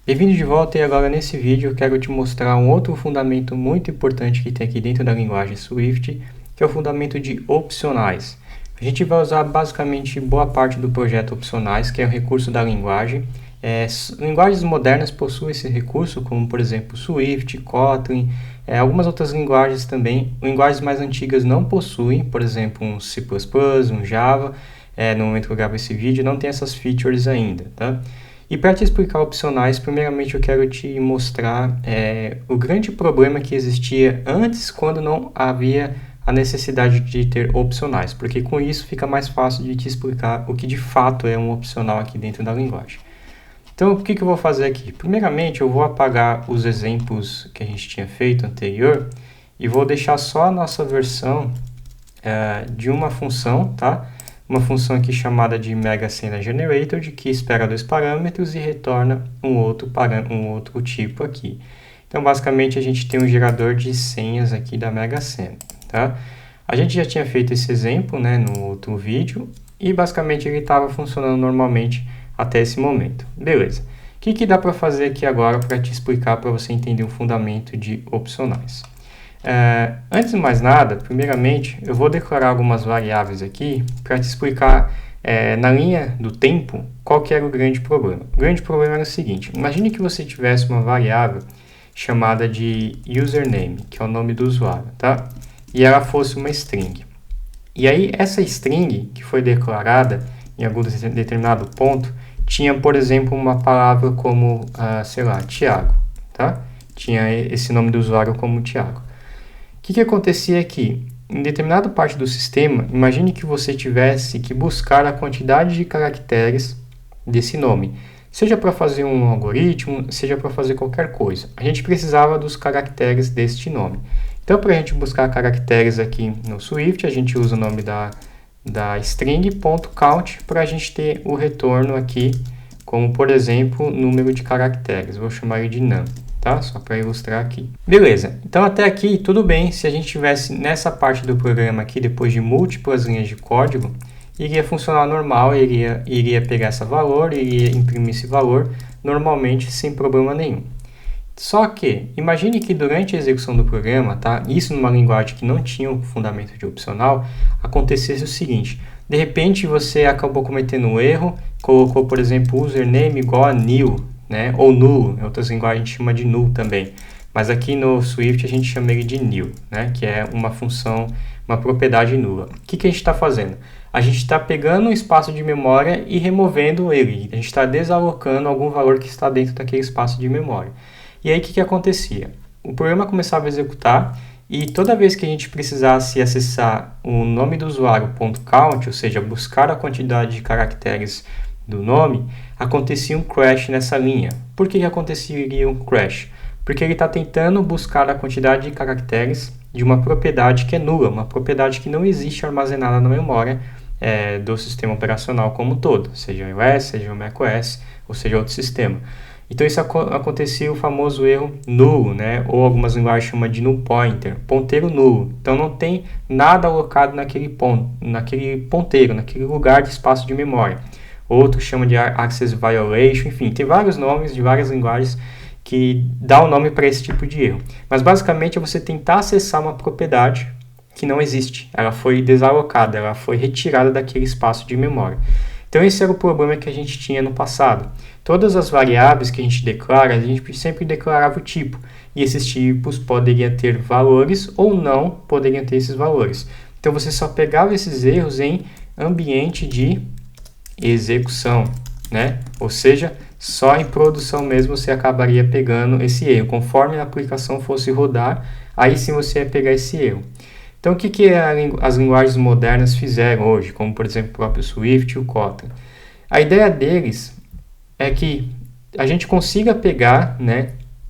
Bem-vindo de volta e agora nesse vídeo eu quero te mostrar um outro fundamento muito importante que tem aqui dentro da linguagem Swift, que é o fundamento de opcionais. A gente vai usar basicamente boa parte do projeto opcionais, que é um recurso da linguagem. Linguagens modernas possuem esse recurso, como por exemplo Swift, Kotlin, algumas outras linguagens também. Linguagens mais antigas não possuem, por exemplo um C++, um Java. No momento que eu gravo esse vídeo não tem essas features ainda, tá? E para te explicar opcionais, primeiramente eu quero te mostrar o grande problema que existia antes, quando não havia a necessidade de ter opcionais, porque com isso fica mais fácil de te explicar o que de fato é um opcional aqui dentro da linguagem. Então, o que eu vou fazer aqui? Primeiramente, eu vou apagar os exemplos que a gente tinha feito anterior e vou deixar só a nossa versão de uma função, tá? Uma função aqui chamada de MegaScenaGenerator, que espera 2 parâmetros e retorna um outro tipo aqui. Então, basicamente, a gente tem um gerador de senhas aqui da Mega Sena, tá? A gente já tinha feito esse exemplo, né, no outro vídeo, e basicamente ele estava funcionando normalmente até esse momento. Beleza. O que dá para fazer aqui agora para te explicar, para você entender o fundamento de opcionais? Antes de mais nada, primeiramente, eu vou declarar algumas variáveis aqui para te explicar na linha do tempo qual que era o grande problema. O grande problema era o seguinte: imagine que você tivesse uma variável chamada de username, que é o nome do usuário, tá? E ela fosse uma string. E aí, essa string que foi declarada em algum determinado ponto tinha, por exemplo, uma palavra como, sei lá, Thiago, tá? Tinha esse nome do usuário como Thiago. O que acontecia aqui? Em determinada parte do sistema, imagine que você tivesse que buscar a quantidade de caracteres desse nome, seja para fazer um algoritmo, seja para fazer qualquer coisa. A gente precisava dos caracteres deste nome. Então, para a gente buscar caracteres aqui no Swift, a gente usa o nome da string.count para a gente ter o retorno aqui, como por exemplo, número de caracteres. Vou chamar ele de num. Tá? Só para ilustrar aqui. Beleza, então até aqui tudo bem. Se a gente tivesse nessa parte do programa aqui, depois de múltiplas linhas de código, iria funcionar normal, iria pegar esse valor, iria imprimir esse valor normalmente sem problema nenhum. Só que, imagine que durante a execução do programa, tá? Isso numa linguagem que não tinha um fundamento de opcional, acontecesse o seguinte: de repente você acabou cometendo um erro, colocou, por exemplo, username igual a new, né? Ou null, em outras linguagens a gente chama de null também, mas aqui no Swift a gente chama ele de new, né? Que é uma função, uma propriedade nula. O que a gente está fazendo? A gente está pegando um espaço de memória e removendo ele, a gente está desalocando algum valor que está dentro daquele espaço de memória. E aí o que acontecia? O programa começava a executar e toda vez que a gente precisasse acessar o nome do usuário .count, ou seja, buscar a quantidade de caracteres do nome, acontecia um crash nessa linha. Por que aconteceria um crash? Porque ele está tentando buscar a quantidade de caracteres de uma propriedade que é nula, uma propriedade que não existe armazenada na memória do sistema operacional como um todo, seja o iOS, seja o macOS, ou seja outro sistema. Então isso acontecia o famoso erro nulo, né? Ou algumas linguagens chamam de null pointer, ponteiro nulo. Então não tem nada alocado naquele ponteiro, naquele lugar de espaço de memória. Outros chamam de access violation, enfim, tem vários nomes de várias linguagens que dá o nome para esse tipo de erro. Mas basicamente é você tentar acessar uma propriedade que não existe. Ela foi desalocada, ela foi retirada daquele espaço de memória. Então esse era o problema que a gente tinha no passado. Todas as variáveis que a gente declara, a gente sempre declarava o tipo. E esses tipos poderiam ter valores ou não poderiam ter esses valores. Então você só pegava esses erros em ambiente de execução, né? Ou seja, só em produção mesmo você acabaria pegando esse erro. Conforme a aplicação fosse rodar, aí sim você ia pegar esse erro. Então, o que as linguagens modernas fizeram hoje, como por exemplo o próprio Swift e o Kotlin? A ideia deles é que a gente consiga pegar, né,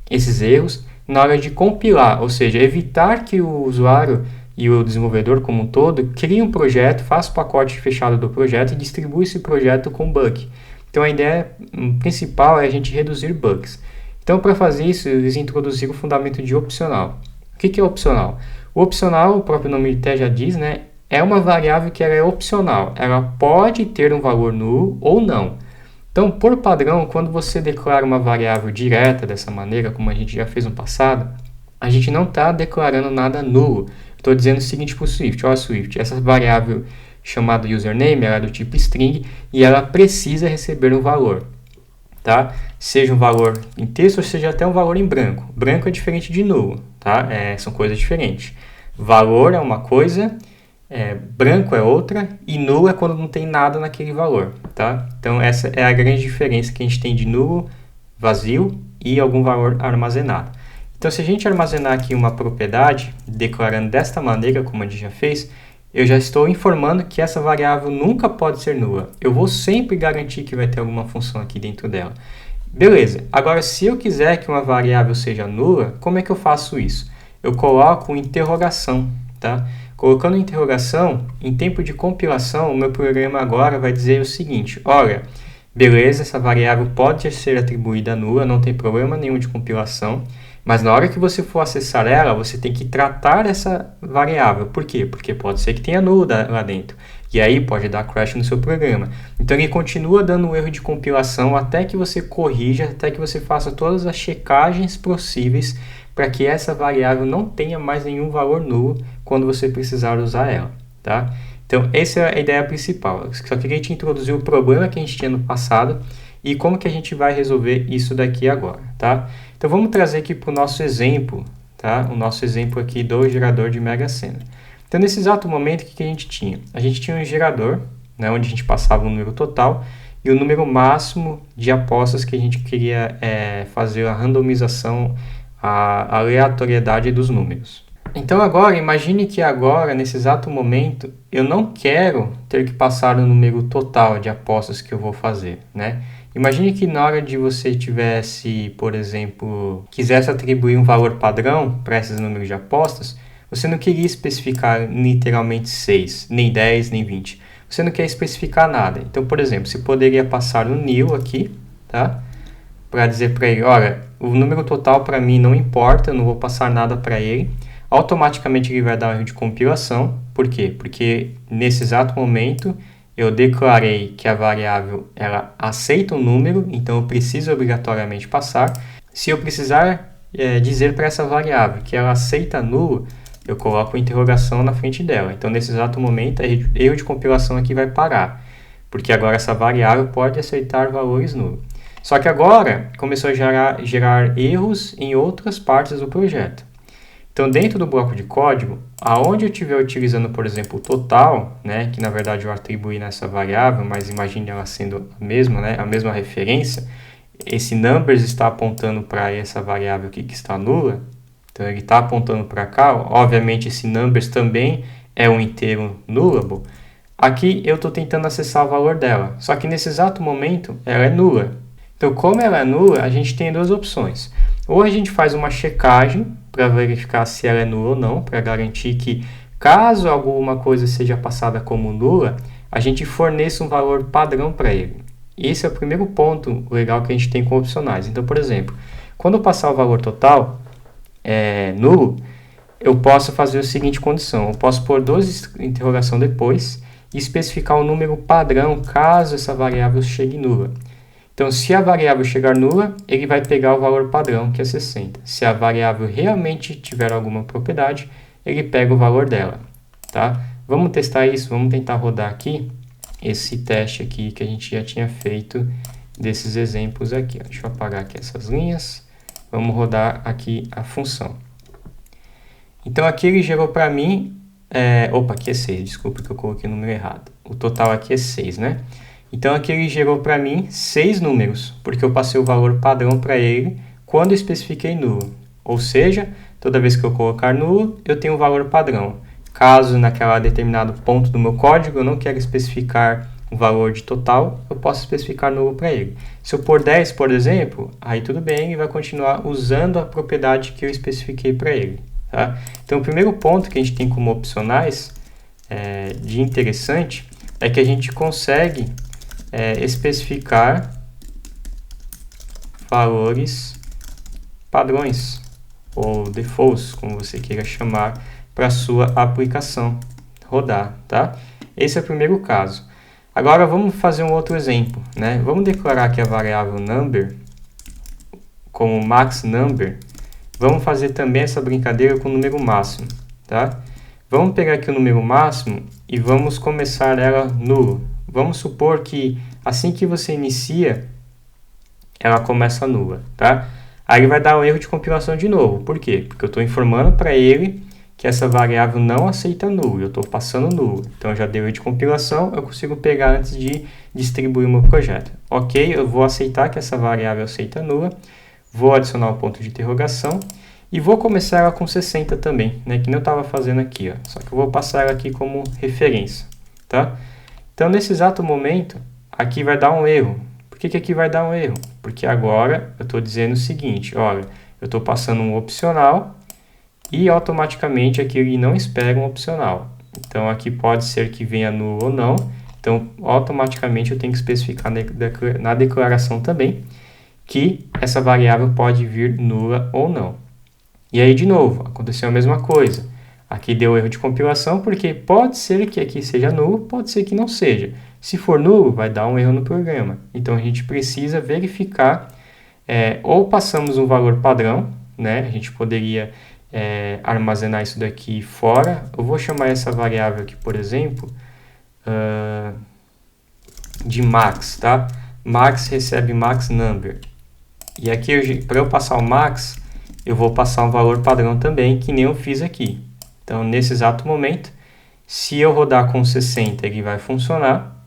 esses erros na hora de compilar, ou seja, evitar que o usuário e o desenvolvedor como um todo crie um projeto, faça o pacote fechado do projeto e distribua esse projeto com bug. Então, a ideia principal é a gente reduzir bugs. Então, para fazer isso, eles introduziram o fundamento de opcional. O que é opcional? O opcional, o próprio nome até já diz, né, é uma variável que ela é opcional. Ela pode ter um valor nulo ou não. Então, por padrão, quando você declara uma variável direta dessa maneira, como a gente já fez no passado, a gente não está declarando nada nulo. Estou dizendo o seguinte para o Swift: ó, Swift, essa variável chamada username ela é do tipo string e ela precisa receber um valor, tá? Seja um valor em texto ou seja até um valor em branco. Branco é diferente de nulo, tá? São coisas diferentes. Valor é uma coisa, branco é outra e nulo é quando não tem nada naquele valor, tá? Então essa é a grande diferença que a gente tem de nulo, vazio e algum valor armazenado. Então se a gente armazenar aqui uma propriedade, declarando desta maneira, como a gente já fez, eu já estou informando que essa variável nunca pode ser nula. Eu vou sempre garantir que vai ter alguma função aqui dentro dela. Beleza, agora se eu quiser que uma variável seja nula, como é que eu faço isso? Eu coloco interrogação, tá? Colocando interrogação, em tempo de compilação, o meu programa agora vai dizer o seguinte: olha, beleza, essa variável pode ser atribuída a nula, não tem problema nenhum de compilação, mas na hora que você for acessar ela, você tem que tratar essa variável. Por quê? Porque pode ser que tenha nulo lá dentro. E aí pode dar crash no seu programa. Então ele continua dando um erro de compilação até que você corrija, até que você faça todas as checagens possíveis para que essa variável não tenha mais nenhum valor nulo quando você precisar usar ela, tá? Então essa é a ideia principal. Eu só queria te introduzir o problema que a gente tinha no passado e como que a gente vai resolver isso daqui agora, tá? Então vamos trazer aqui para o nosso exemplo, tá? O nosso exemplo aqui do gerador de Mega Sena. Então nesse exato momento, o que a gente tinha? A gente tinha um gerador, né, onde a gente passava o número total e o número máximo de apostas que a gente queria fazer a randomização, a aleatoriedade dos números. Então agora, imagine que agora, nesse exato momento, eu não quero ter que passar o número total de apostas que eu vou fazer, né? Imagine que na hora de você tivesse, por exemplo, quisesse atribuir um valor padrão para esses números de apostas, você não queria especificar literalmente 6, nem 10, nem 20. Você não quer especificar nada. Então, por exemplo, você poderia passar o nil aqui, tá? Para dizer para ele, olha, o número total para mim não importa, eu não vou passar nada para ele. Automaticamente ele vai dar um erro de compilação. Por quê? Porque nesse exato momento eu declarei que a variável ela aceita um número, então eu preciso obrigatoriamente passar. Se eu precisar dizer para essa variável que ela aceita nulo, eu coloco interrogação na frente dela. Então nesse exato momento, erro de compilação aqui vai parar, porque agora essa variável pode aceitar valores nulos. Só que agora começou a gerar erros em outras partes do projeto. Então, dentro do bloco de código, aonde eu estiver utilizando, por exemplo, o total, né, que na verdade eu atribuí nessa variável, mas imagine ela sendo a mesma, né, a mesma referência, esse numbers está apontando para essa variável aqui que está nula, então ele está apontando para cá, obviamente esse numbers também é um inteiro nullable. Aqui eu estou tentando acessar o valor dela, só que nesse exato momento ela é nula. Então, como ela é nula, a gente tem duas opções. Ou a gente faz uma checagem para verificar se ela é nula ou não, para garantir que, caso alguma coisa seja passada como nula, a gente forneça um valor padrão para ele. Esse é o primeiro ponto legal que a gente tem com opcionais. Então, por exemplo, quando eu passar o valor total nulo, eu posso fazer a seguinte condição. Eu posso pôr duas interrogação depois e especificar um número padrão caso essa variável chegue nula. Então, se a variável chegar nula, ele vai pegar o valor padrão, que é 60. Se a variável realmente tiver alguma propriedade, ele pega o valor dela, tá? Vamos testar isso, vamos tentar rodar aqui esse teste aqui que a gente já tinha feito desses exemplos aqui. Deixa eu apagar aqui essas linhas. Vamos rodar aqui a função. Então, aqui ele gerou para mim... aqui é 6, desculpa que eu coloquei o número errado. O total aqui é 6, né? Então, aqui ele gerou para mim 6 números, porque eu passei o valor padrão para ele quando eu especifiquei nulo. Ou seja, toda vez que eu colocar nulo, eu tenho um valor padrão. Caso naquele determinado ponto do meu código eu não quero especificar um valor de total, eu posso especificar nulo para ele. Se eu pôr 10, por exemplo, aí tudo bem, ele vai continuar usando a propriedade que eu especifiquei para ele. Tá? Então, o primeiro ponto que a gente tem como opcionais de interessante é que a gente consegue especificar valores padrões ou defaults, como você queira chamar, para a sua aplicação rodar, tá? Esse é o primeiro caso. Agora vamos fazer um outro exemplo, né? Vamos declarar aqui a variável number como max number. Vamos fazer também essa brincadeira com o número máximo, tá? Vamos pegar aqui o número máximo e vamos começar ela nulo. Vamos supor que assim que você inicia, ela começa nula, tá? Aí ele vai dar um erro de compilação de novo. Por quê? Porque eu estou informando para ele que essa variável não aceita nulo, eu estou passando nulo. Então, já deu erro de compilação, eu consigo pegar antes de distribuir o meu projeto. Ok, eu vou aceitar que essa variável aceita nula, vou adicionar o ponto de interrogação e vou começar ela com 60 também, né? Que nem eu estava fazendo aqui, ó. Só que eu vou passar ela aqui como referência, tá? Então, nesse exato momento, aqui vai dar um erro. Por que aqui vai dar um erro? Porque agora eu estou dizendo o seguinte, olha, eu estou passando um opcional e automaticamente aqui ele não espera um opcional. Então, aqui pode ser que venha nulo ou não. Então, automaticamente eu tenho que especificar na declaração também que essa variável pode vir nula ou não. E aí, de novo, aconteceu a mesma coisa. Aqui deu erro de compilação, porque pode ser que aqui seja nulo, pode ser que não seja. Se for nulo, vai dar um erro no programa. Então, a gente precisa verificar, ou passamos um valor padrão, né? A gente poderia armazenar isso daqui fora. Eu vou chamar essa variável aqui, por exemplo, de max, tá? Max recebe max number. E aqui, para eu passar o max, eu vou passar um valor padrão também, que nem eu fiz aqui. Então, nesse exato momento, se eu rodar com 60, ele vai funcionar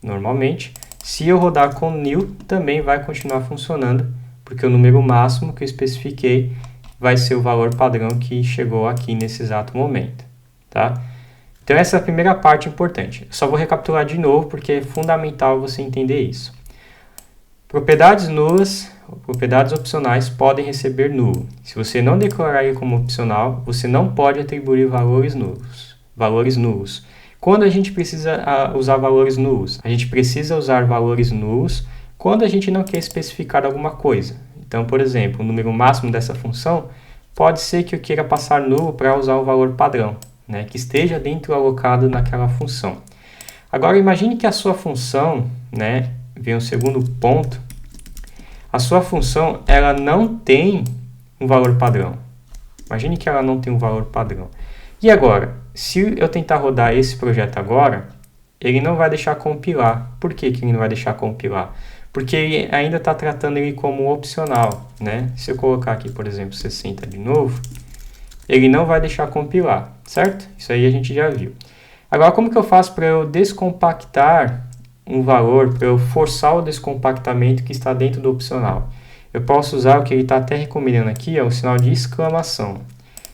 normalmente. Se eu rodar com nil, também vai continuar funcionando, porque o número máximo que eu especifiquei vai ser o valor padrão que chegou aqui nesse exato momento, tá? Então, essa é a primeira parte importante. Eu só vou recapitular de novo, porque é fundamental você entender isso. Propriedades nulas, propriedades opcionais podem receber nulo. Se você não declarar ele como opcional, você não pode atribuir valores nulos. Quando a gente precisa usar valores nulos? A gente precisa usar valores nulos quando a gente não quer especificar alguma coisa. Então, por exemplo, o número máximo dessa função pode ser que eu queira passar nulo para usar o valor padrão, né, que esteja dentro alocado naquela função. Agora, imagine que a sua função, né, vem um segundo ponto, a sua função ela não tem um valor padrão. Imagine que ela não tem um valor padrão. E agora, se eu tentar rodar esse projeto agora, ele não vai deixar compilar. Por que ele não vai deixar compilar? Porque ele ainda está tratando ele como opcional, né? Se eu colocar aqui, por exemplo, 60 de novo, ele não vai deixar compilar, certo? Isso aí a gente já viu. Agora, como que eu faço para eu descompactar um valor, para eu forçar o descompactamento que está dentro do opcional? Eu posso usar o que ele está até recomendando aqui, o sinal de exclamação.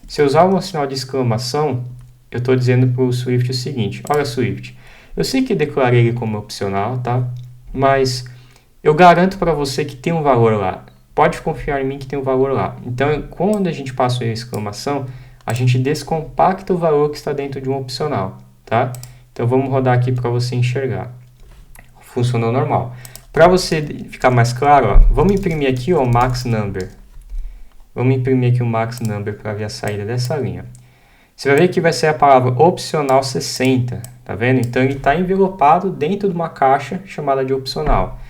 Se eu usar o sinal de exclamação, eu estou dizendo para o Swift o seguinte: olha, Swift, eu sei que declarei ele como opcional, tá? Mas eu garanto para você que tem um valor lá. Pode confiar em mim que tem um valor lá. Então, quando a gente passa a exclamação, a gente descompacta o valor que está dentro de um opcional, tá? Então, vamos rodar aqui para você enxergar. Funcionou normal. Para você ficar mais claro, ó, vamos imprimir aqui o max number. Vamos imprimir aqui o max number para ver a saída dessa linha. Você vai ver que vai ser a palavra opcional 60, tá vendo? Então, ele está envelopado dentro de uma caixa chamada de opcional.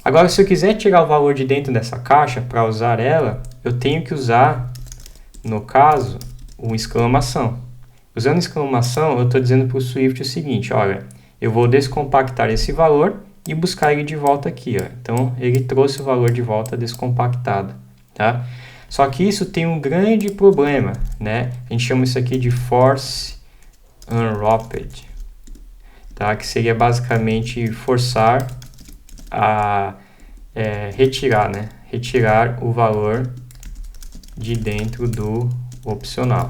Agora, se eu quiser tirar o valor de dentro dessa caixa para usar ela, eu tenho que usar, no caso, uma exclamação. Usando exclamação, eu estou dizendo para o Swift o seguinte: olha, eu vou descompactar esse valor e buscar ele de volta aqui, ó. Então, ele trouxe o valor de volta descompactado, tá? Só que isso tem um grande problema, né? A gente chama isso aqui de force unwrapped, tá? Que seria basicamente forçar a retirar, né? Retirar o valor de dentro do opcional,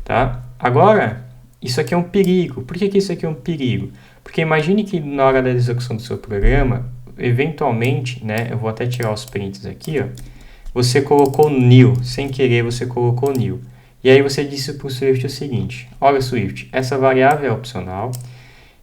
tá? Agora, isso aqui é um perigo. Por que isso aqui é um perigo? Porque imagine que na hora da execução do seu programa, eventualmente, né? Eu vou até tirar os prints aqui, ó. Você colocou nil, sem querer você colocou nil. E aí você disse para o Swift o seguinte: olha, Swift, essa variável é opcional.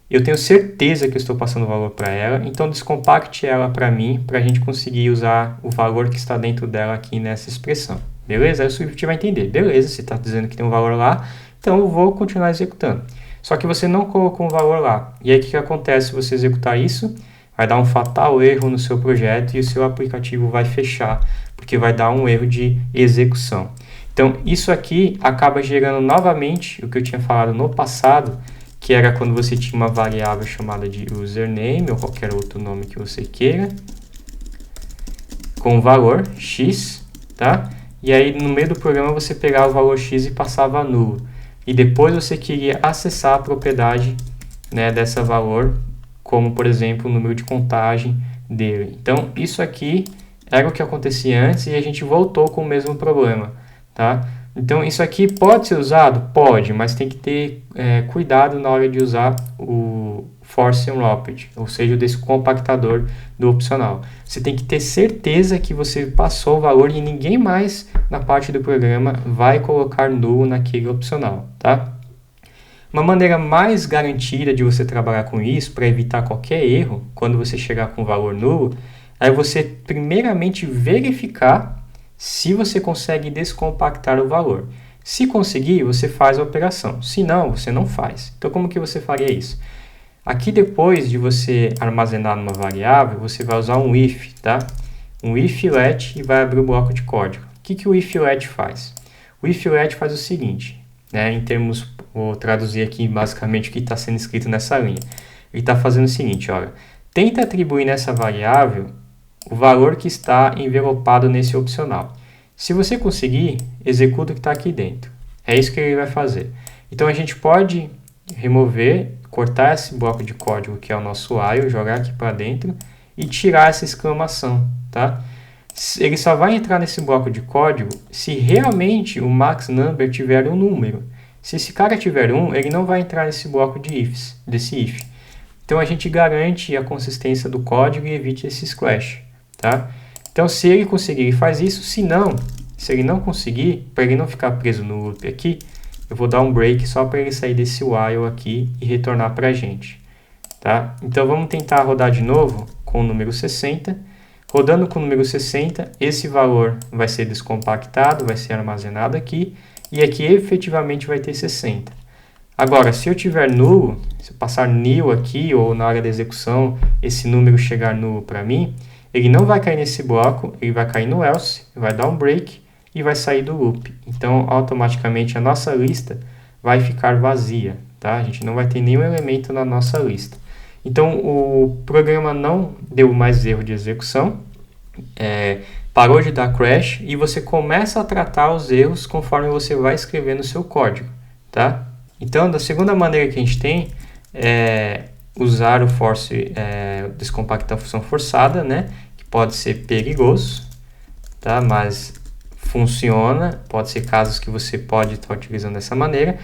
Eu tenho certeza que eu estou passando o valor para ela, então descompacte ela para mim, para a gente conseguir usar o valor que está dentro dela aqui nessa expressão. Beleza? Aí o Swift vai entender. Beleza, você está dizendo que tem um valor lá, então eu vou continuar executando. Só que você não colocou um valor lá. E aí o que acontece se você executar isso? Vai dar um fatal erro no seu projeto e o seu aplicativo vai fechar, porque vai dar um erro de execução. Então, isso aqui acaba gerando novamente o que eu tinha falado no passado, que era quando você tinha uma variável chamada de username, ou qualquer outro nome que você queira, com o valor x, tá? E aí, no meio do programa, você pegava o valor x e passava nulo. E depois você queria acessar a propriedade, né, dessa valor, como, por exemplo, o número de contagem dele. Então, isso aqui era o que acontecia antes e a gente voltou com o mesmo problema, tá? Então, isso aqui pode ser usado? Pode, mas tem que ter cuidado na hora de usar o Force Unwrapped, ou seja, o descompactador do opcional. Você tem que ter certeza que você passou o valor e ninguém mais na parte do programa vai colocar nulo naquele opcional, tá? Uma maneira mais garantida de você trabalhar com isso, para evitar qualquer erro, quando você chegar com o valor nulo, é você primeiramente verificar se você consegue descompactar o valor. Se conseguir, você faz a operação. Se não, você não faz. Então, como que você faria isso? Aqui, depois de você armazenar numa variável, você vai usar um if, tá? Um if let e vai abrir o bloco de código. O que o if let faz? O if let faz o seguinte, né? Em termos, vou traduzir aqui basicamente o que está sendo escrito nessa linha. Ele está fazendo o seguinte, olha, tenta atribuir nessa variável o valor que está envelopado nesse opcional. Se você conseguir, executa o que está aqui dentro. É isso que ele vai fazer. Então, a gente pode remover, cortar esse bloco de código que é o nosso while, jogar aqui para dentro e tirar essa exclamação, tá? Ele só vai entrar nesse bloco de código se realmente o max number tiver um número. Se esse cara tiver 1, ele não vai entrar nesse bloco de ifs, desse if. Então, a gente garante a consistência do código e evite esse splash, tá? Então, se ele conseguir, ele faz isso. Se ele não conseguir, para ele não ficar preso no loop aqui, eu vou dar um break só para ele sair desse while aqui e retornar para a gente, tá? Então, vamos tentar rodar de novo com o número 60. Rodando com o número 60, esse valor vai ser descompactado, vai ser armazenado aqui, e aqui efetivamente vai ter 60. Agora, se eu tiver nulo, se eu passar nil aqui, ou na hora da execução, esse número chegar nulo para mim, ele não vai cair nesse bloco, ele vai cair no else, vai dar um break e vai sair do loop. Então, automaticamente, a nossa lista vai ficar vazia, tá? A gente não vai ter nenhum elemento na nossa lista. Então, o programa não deu mais erro de execução, parou de dar crash e você começa a tratar os erros conforme você vai escrevendo o seu código, tá? Então, da segunda maneira que a gente tem é usar o force, descompactar a função forçada, né? Que pode ser perigoso, tá? Mas funciona, pode ser casos que você pode estar utilizando dessa maneira.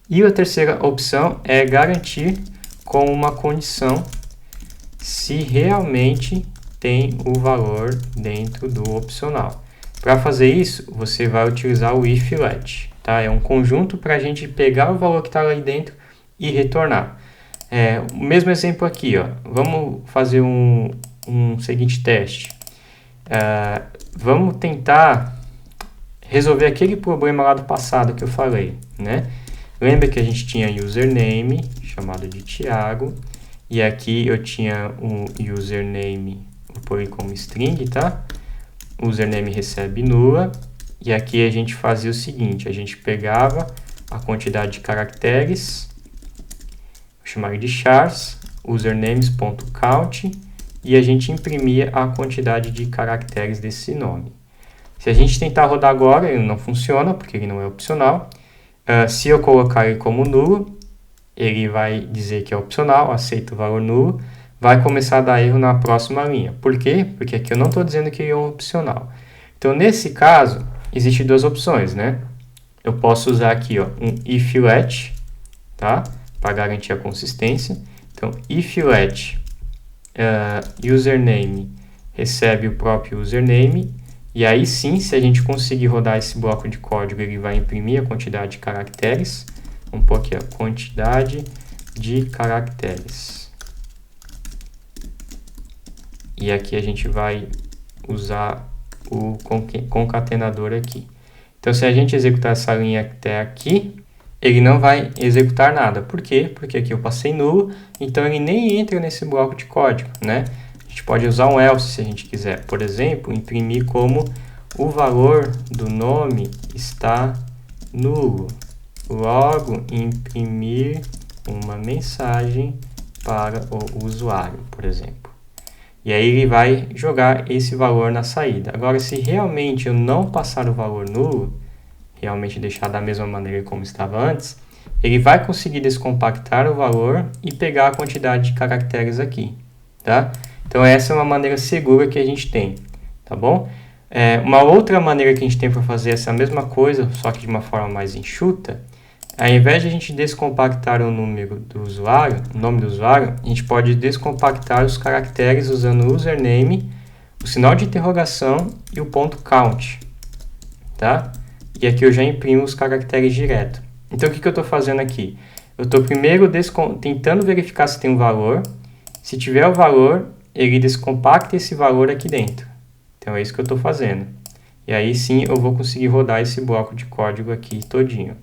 E a terceira opção é garantir com uma condição se realmente tem o valor dentro do opcional. Para fazer isso, você vai utilizar o if let, tá? É um conjunto para a gente pegar o valor que está lá dentro e retornar. O mesmo exemplo aqui, ó. Vamos fazer um seguinte teste. Vamos tentar resolver aquele problema lá do passado que eu falei, né? Lembra que a gente tinha username, chamado de Thiago, e aqui eu tinha um username, vou pôr ele como string, tá? O username recebe nula, e aqui a gente fazia o seguinte, a gente pegava a quantidade de caracteres, vou chamar de chars, usernames.count, e a gente imprimia a quantidade de caracteres desse nome. Se a gente tentar rodar agora, ele não funciona, porque ele não é opcional. Se eu colocar ele como nulo, ele vai dizer que é opcional, aceita o valor nulo, vai começar a dar erro na próxima linha. Por quê? Porque aqui eu não estou dizendo que ele é um opcional. Então, nesse caso, existem duas opções, né? Eu posso usar aqui, ó, um if let, tá? Para garantir a consistência. Então, if let username recebe o próprio username, e aí sim, se a gente conseguir rodar esse bloco de código, ele vai imprimir a quantidade de caracteres. Vamos pôr aqui, a quantidade de caracteres. E aqui a gente vai usar o concatenador aqui. Então, se a gente executar essa linha até aqui, ele não vai executar nada. Por quê? Porque aqui eu passei nulo, então ele nem entra nesse bloco de código, né? A gente pode usar um else se a gente quiser. Por exemplo, imprimir como o valor do nome está nulo. Logo, imprimir uma mensagem para o usuário, por exemplo. E aí ele vai jogar esse valor na saída. Agora, se realmente eu não passar o valor nulo, realmente deixar da mesma maneira como estava antes, ele vai conseguir descompactar o valor e pegar a quantidade de caracteres aqui, tá? Então essa é uma maneira segura que a gente tem, tá bom? Uma outra maneira que a gente tem para fazer essa mesma coisa, só que de uma forma mais enxuta, ao invés de a gente descompactar o número do usuário, o nome do usuário, a gente pode descompactar os caracteres usando o username, o sinal de interrogação e o ponto count, tá? E aqui eu já imprimo os caracteres direto. Então o que eu estou fazendo aqui? Eu estou primeiro tentando verificar se tem um valor. Se tiver o valor, ele descompacta esse valor aqui dentro. Então é isso que eu estou fazendo. E aí sim eu vou conseguir rodar esse bloco de código aqui todinho.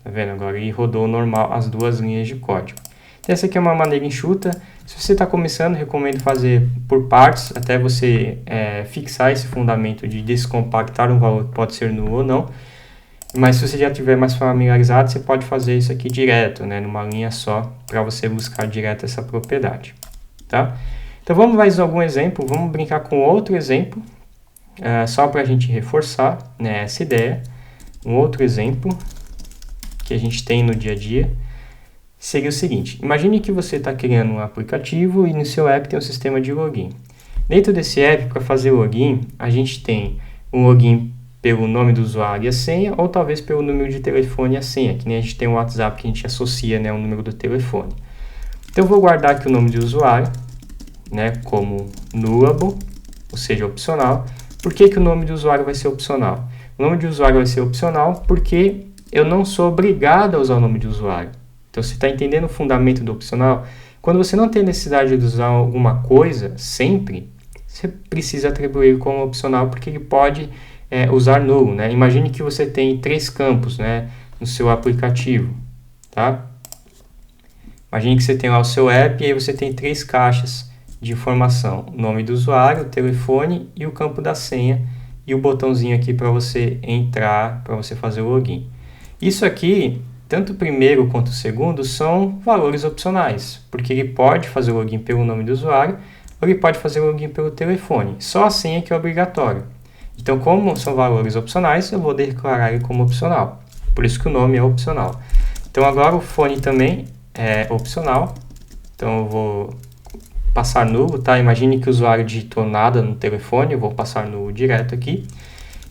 Tá vendo? Agora ele rodou normal as duas linhas de código. Então essa aqui é uma maneira enxuta. Se você está começando, recomendo fazer por partes, até você fixar esse fundamento de descompactar um valor que pode ser nulo ou não. Mas se você já estiver mais familiarizado, você pode fazer isso aqui direto, né, numa linha só, para você buscar direto essa propriedade. Tá? Então vamos mais algum exemplo, vamos brincar com outro exemplo, só para a gente reforçar, né, essa ideia. Um outro exemplo que a gente tem no dia a dia seria o seguinte: imagine que você está criando um aplicativo e no seu app tem um sistema de login. Dentro desse app, para fazer login, a gente tem um login pelo nome do usuário e a senha, ou talvez pelo número de telefone e a senha, que nem a gente tem o WhatsApp que a gente associa, né, o número do telefone. Então eu vou guardar aqui o nome do usuário, né, como nullable, ou seja, opcional. Por que o nome do usuário vai ser opcional? O nome de usuário vai ser opcional porque eu não sou obrigado a usar o nome de usuário. Então, você está entendendo o fundamento do opcional? Quando você não tem necessidade de usar alguma coisa sempre, você precisa atribuir como opcional porque ele pode usar nulo, né? Imagine que você tem 3 campos, né, no seu aplicativo, tá? Imagine que você tem lá o seu app e aí você tem 3 caixas de informação: o nome do usuário, o telefone e o campo da senha, e o botãozinho aqui para você entrar, para você fazer o login. Isso aqui, tanto o primeiro quanto o segundo, são valores opcionais, porque ele pode fazer o login pelo nome do usuário ou ele pode fazer o login pelo telefone. Só a senha que é obrigatório. Então, como são valores opcionais, eu vou declarar ele como opcional. Por isso que o nome é opcional. Então, agora o fone também é opcional. Então, eu vou passar nulo, tá? Imagine que o usuário digitou nada no telefone, eu vou passar nulo direto aqui.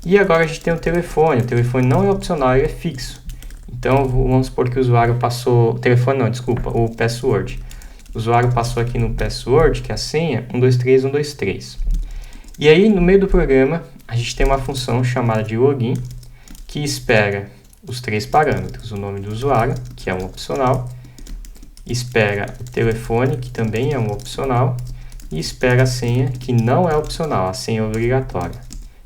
E agora a gente tem o telefone não é opcional, ele é fixo. Então, vamos supor que o usuário passou... Telefone não, desculpa, o password. O usuário passou aqui no password, que é a senha, 123, 123. E aí, no meio do programa, a gente tem uma função chamada de login, que espera os 3 parâmetros: o nome do usuário, que é um opcional, espera o telefone, que também é um opcional, e espera a senha, que não é opcional, a senha é obrigatória,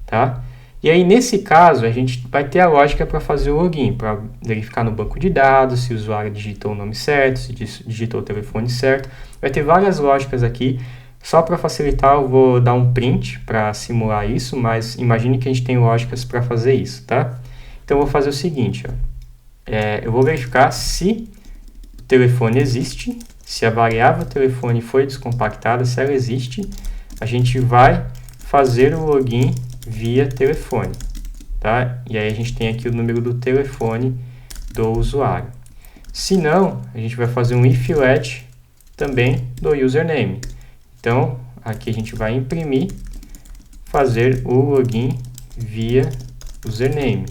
tá? E aí, nesse caso, a gente vai ter a lógica para fazer o login, para verificar no banco de dados se o usuário digitou o nome certo, se digitou o telefone certo. Vai ter várias lógicas aqui. Só para facilitar, eu vou dar um print para simular isso, mas imagine que a gente tem lógicas para fazer isso, tá? Então, eu vou fazer o seguinte, ó. Eu vou verificar se o telefone existe, se a variável telefone foi descompactada, se ela existe, a gente vai fazer o login via telefone, tá? E aí a gente tem aqui o número do telefone do usuário. Se não, a gente vai fazer um if-let também do username. Então, aqui a gente vai imprimir, fazer o login via username.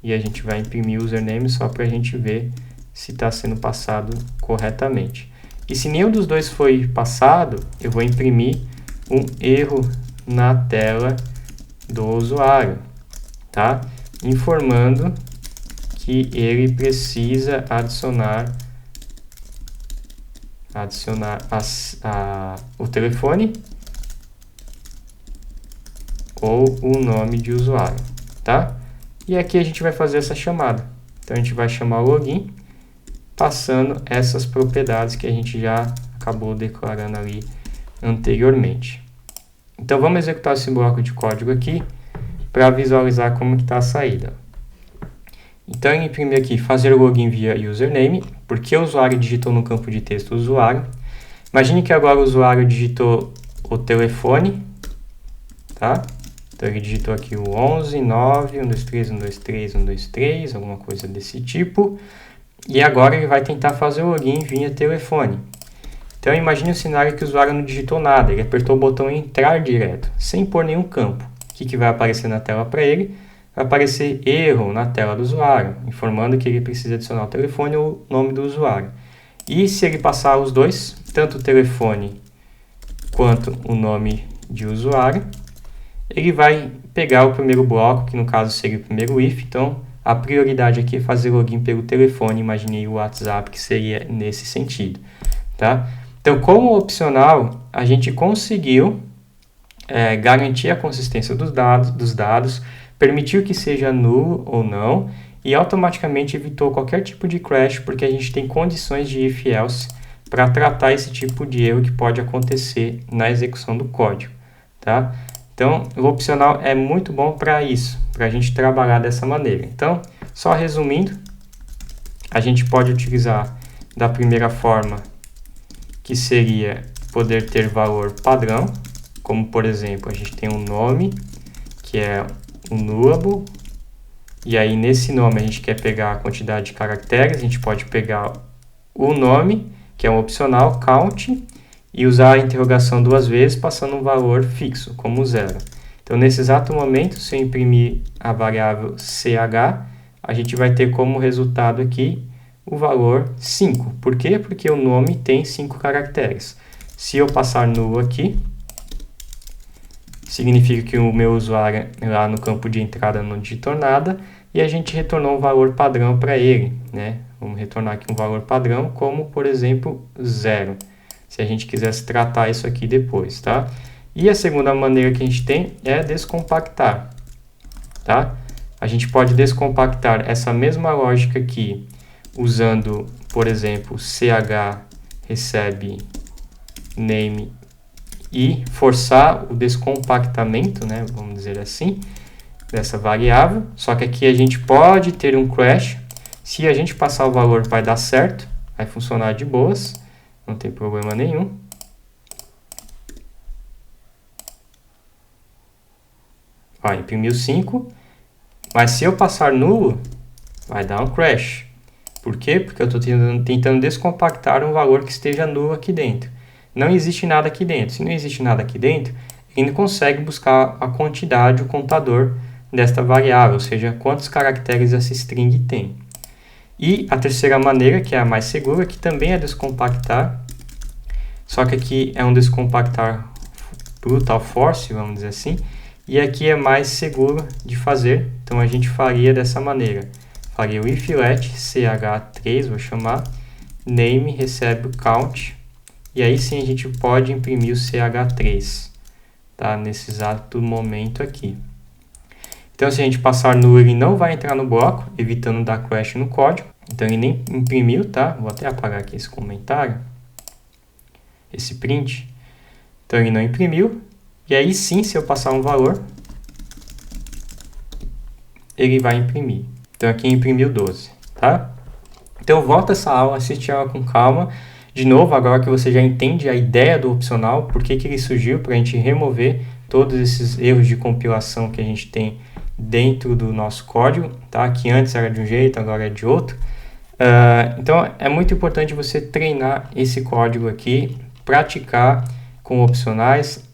E a gente vai imprimir o username só para a gente ver se está sendo passado corretamente. E se nenhum dos dois foi passado, eu vou imprimir um erro na tela do usuário, tá? Informando que ele precisa adicionar o telefone ou o nome de usuário, tá? E aqui a gente vai fazer essa chamada. Então a gente vai chamar o login, passando essas propriedades que a gente já acabou declarando ali anteriormente. Então vamos executar esse bloco de código aqui para visualizar como está a saída. Então eu imprimi aqui fazer o login via username, porque o usuário digitou no campo de texto usuário. Imagine que agora o usuário digitou o telefone, tá? Então ele digitou aqui o 11 9 123 123 123, alguma coisa desse tipo. E agora ele vai tentar fazer o login via telefone. Então imagine o cenário que o usuário não digitou nada, ele apertou o botão entrar direto, sem pôr nenhum campo. O que vai aparecer na tela para ele? Vai aparecer erro na tela do usuário, informando que ele precisa adicionar o telefone ou o nome do usuário. E se ele passar os dois, tanto o telefone quanto o nome de usuário, ele vai pegar o primeiro bloco, que no caso seria o primeiro if. Então a prioridade aqui é fazer login pelo telefone, imaginei o WhatsApp que seria nesse sentido, tá? Então, como opcional, a gente conseguiu garantir a consistência dos dados, permitiu que seja nulo ou não, e automaticamente evitou qualquer tipo de crash, porque a gente tem condições de if-else para tratar esse tipo de erro que pode acontecer na execução do código, tá? Então, o opcional é muito bom para isso, para a gente trabalhar dessa maneira. Então, só resumindo, a gente pode utilizar da primeira forma, que seria poder ter valor padrão, como por exemplo, a gente tem um nome, que é um nullable, e aí nesse nome a gente quer pegar a quantidade de caracteres, a gente pode pegar o nome, que é um opcional, count, e usar a interrogação duas vezes, passando um valor fixo, como 0. Então nesse exato momento, se eu imprimir a variável ch, a gente vai ter como resultado aqui o valor 5. Por quê? Porque o nome tem 5 caracteres. Se eu passar null aqui, significa que o meu usuário lá no campo de entrada não digitou nada e a gente retornou um valor padrão para ele, né? Vamos retornar aqui um valor padrão, como por exemplo 0, se a gente quisesse tratar isso aqui depois, tá? E a segunda maneira que a gente tem é descompactar, tá? A gente pode descompactar essa mesma lógica aqui, usando, por exemplo, ch recebe name e forçar o descompactamento, né, vamos dizer assim, dessa variável. Só que aqui a gente pode ter um crash. Se a gente passar o valor, vai dar certo, vai funcionar de boas, não tem problema nenhum. Ó, imprimiu 5, mas se eu passar nulo, vai dar um crash. Por quê? Porque eu estou tentando descompactar um valor que esteja nulo aqui dentro. Não existe nada aqui dentro. Se não existe nada aqui dentro, ele não consegue buscar a quantidade, o contador desta variável, ou seja, quantos caracteres essa string tem. E a terceira maneira, que é a mais segura, que também é descompactar, só que aqui é um descompactar brutal force, vamos dizer assim, e aqui é mais seguro de fazer, então a gente faria dessa maneira. Faria o if let ch3, vou chamar, name recebe o count, e aí sim a gente pode imprimir o ch3, tá? Nesse exato momento aqui. Então se a gente passar null, ele não vai entrar no bloco, evitando dar crash no código. Então ele nem imprimiu, tá? Vou até apagar aqui esse comentário, esse print. Então ele não imprimiu, e aí sim, se eu passar um valor, ele vai imprimir. Então aqui imprimiu 12, tá? Então volta essa aula, assiste ela com calma. De novo, agora que você já entende a ideia do opcional, por que ele surgiu, para a gente remover todos esses erros de compilação que a gente tem dentro do nosso código, tá? Que antes era de um jeito, agora é de outro. Então é muito importante você treinar esse código aqui, praticar com opcionais,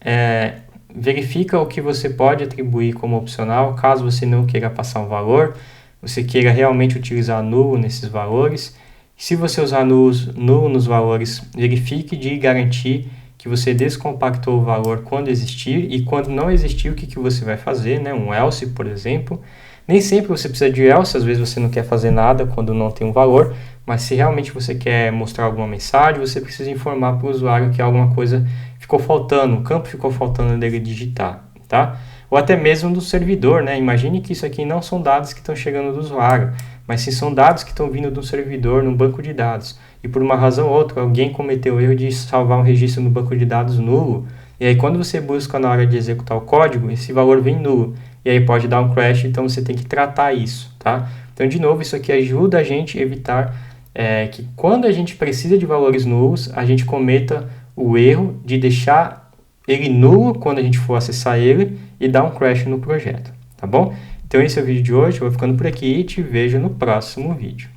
verifica o que você pode atribuir como opcional, caso você não queira passar um valor, você queira realmente utilizar null nesses valores. Se você usar null nos valores, verifique de garantir que você descompactou o valor quando existir, e quando não existir, o que você vai fazer, né? Um else, por exemplo. Nem sempre você precisa de else, às vezes você não quer fazer nada quando não tem um valor, mas se realmente você quer mostrar alguma mensagem, você precisa informar para o usuário que alguma coisa ficou faltando, um campo ficou faltando dele digitar, tá? ou até mesmo do servidor, né? Imagine que isso aqui não são dados que estão chegando do usuário, mas sim são dados que estão vindo do servidor no banco de dados. E por uma razão ou outra, alguém cometeu o erro de salvar um registro no banco de dados nulo, e aí quando você busca na hora de executar o código, esse valor vem nulo, e aí pode dar um crash, então você tem que tratar isso, tá? Então, de novo, isso aqui ajuda a gente a evitar que quando a gente precisa de valores nulos, a gente cometa o erro de deixar ele nulo quando a gente for acessar ele e dar um crash no projeto, tá bom? Então esse é o vídeo de hoje, eu vou ficando por aqui e te vejo no próximo vídeo.